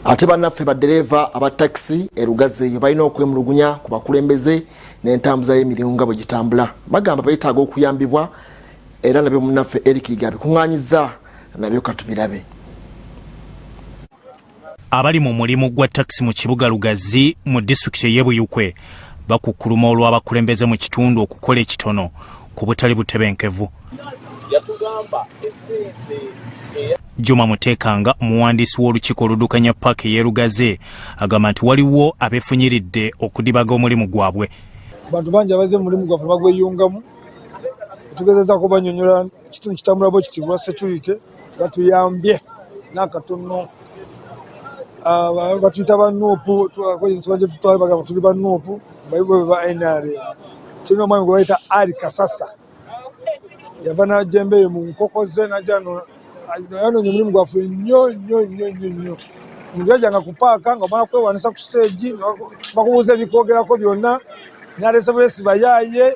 Ate bannaffe baddereva aba taxi erugaze yo balina okwemulugunya ku bakulembeze n'entambuza y'emirimu nga bwe gitambula. Bagamba beetaaga okuyambibwa era nabyo munnaffe Eric abikuŋŋaanyizza nabyo katubirabe. Abali mu mulimu gwa taxi mu kibuga Lugazi mu disitulikiti y'e Buyukwe bakukkuluma olw'abakulembeze mu kitundu okukola ekitono ku butali butebenkevu. Juma Mutekanga omuwandiisi w'olukiiko oludukanya paaka y'e Lugazi agamba nti waliwo abeefunyiridde okudibaga omulimu gwabwe. Bantu bangi abaze mu mulimu gwaffe bagweyungamu tugezeza ko banyonyola kitundu kitambula bwe kiti lwa security batuyambye n'akatono batuyita bannuupu ensonga tutwale bagamba tuli bannuupu bayibo ba NRM tulina omwami gwe bayita Ali Kasasa yava n'ajembe mu nkoko ze najano yanonye omulimu gwaffe nnyo mujajanga ku paaka nga omala kwewanisa ku stage bakubuuza ebikwogerako byonna n'alese bulesi bayaaye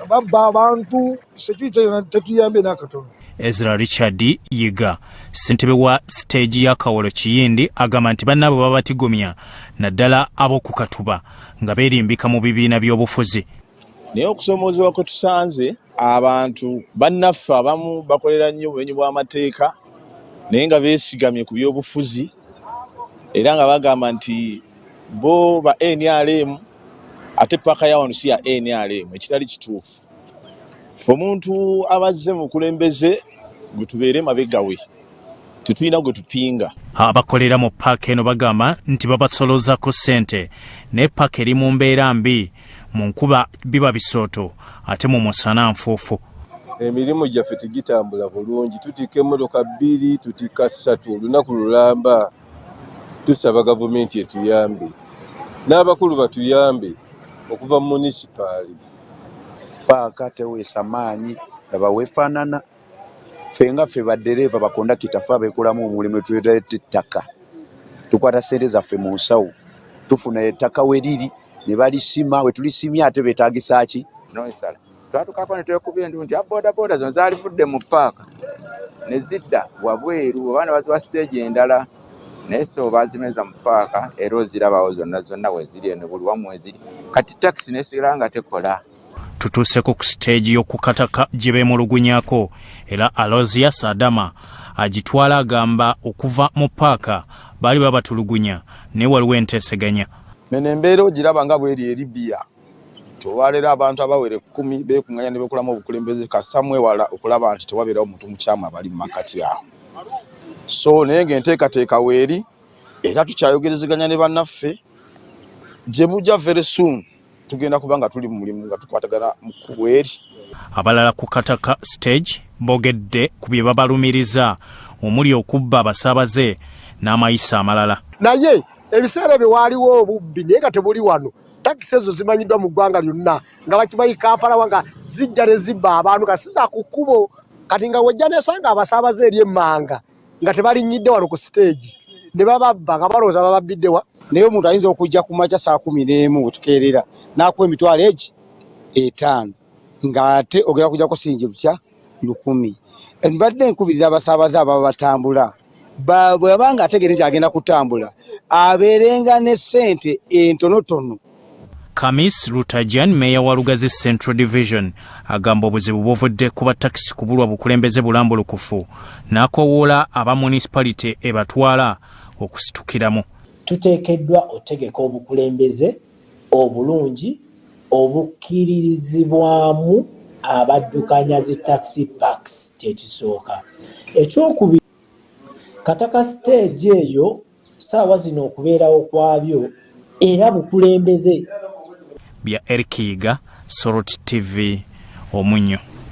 babba abantu security yonna tetuyambye n'akatono. Ezra Richard Yiga ssentebe wa stage ya Kawolo Kiyindi agamba nti bannaabwe babatigomya naddala ab'oku Katuba nga beerimbika mu bibiina by'obufuzi. Naye okusomoozebwa kwe tusanze abantu bannaffe abamu bakolera nnyo obumenyi bw'amateeka naye nga beesigamye ku by'obufuzi era nga bagamba nti bo ba NRM ate paaka ya wano si ya NRM ekitali kituufu. Ffe omuntu abazze mu kulembeze gwe tubeere mabega we tetulina gwe tupinga. Abakolera mu paaka eno bagamba nti babasolozako ssente naye paaka eri mu mbeera mbi mu nkuba biba bisooto ate mu musana nfuufu. Emirimu gyaffe tegitambula bulungi tutika emmotoka 2 tutika 3 olunaku lulamba. Tusaba gavumenti etuyambe n'abakulu batuyambe okuva mu munisipaali. Paaka teweesa maanyi laba weefaanana ffe nga ffe baddereeva bakondakita ffe abeekolamu omulimu twereeta ettaka tukwata ssente zaffe mu nsawo tufuna ettaka we liri ne balisima we tulisimye ate beetaagisa ki n'ensala twatukako ne twekubya endu nti abooda zino zaalivudde mu paaka ne zidda wabweru abaana baziwa siteegi endala naye so baazimeza mu paaka era ozirabawo zonna weziri eno buli wamu weziri kati takisi nesigala nga tekola. Tutuuseko ku stage y'okukataka gye beemulugunyako era Alozia Sadama agitwala agamba okuva mu paaka baali babatulugunya naye waliwo enteeseganya. Mene embeera ogiraba nga bweri eri Libya tewalera abantu abawere 10 beekuŋŋanya ne beekolamu obukulembeze kasamwewala okulaba nti tewabeerawo muntu mukyamu abali mu makati awo. So naye ng'enteekateeka weeri era tukyayogerezeganya ne bannaffe gye bujja very soon tugenda kubanga tuli mu mulimu nga tukwatagana mu kuweeri. Abalala ku kataka stage bogedde ku bye babalumiriza omuli okubba abasaabaze n'amayisa amalala. Naye ebiseera bye waaliwo obubbi naye nga tebuli wano takisi ezo zimanyiddwa mu ggwanga lyonna nga bakibayi Kampala wanga zijja ne zibba abantu nga siza ku kkubo kati nga wejja nesanga abasaabaze eri emmanga nga tebalinyidde wano ku stage ne bababba nga balowooza bababbiddewa. Naye omuntu ayinza okujja ku makya saa 11 wetukeerera n'akuwa emitwalo egi 5 ng'ate ogera kujja kusinja bukya 1000. Mbadde nkubiriza abasaabaze ababa batambula bw'abanga ategeereza agenda kutambula abeerenga ne ssente entonotono. Kamis Rutajan, meya wa Lugazi Central Division, agamba obuzibu buvudde ku batakisi kubulwa bukulembeze bulambulukufu n'akowoola aba municipality ebatwala okusitukiramu. Tuteekeddwa otegeka obukulembeze obulungi obukkiririzibwamu abaddukanya zi taxi parks kyekisooka. Ekyokubiri kataka stage eyo saawa zino okubeerawo kwabyo era bukulembeze. Bya Eric Sorot TV Omunyo.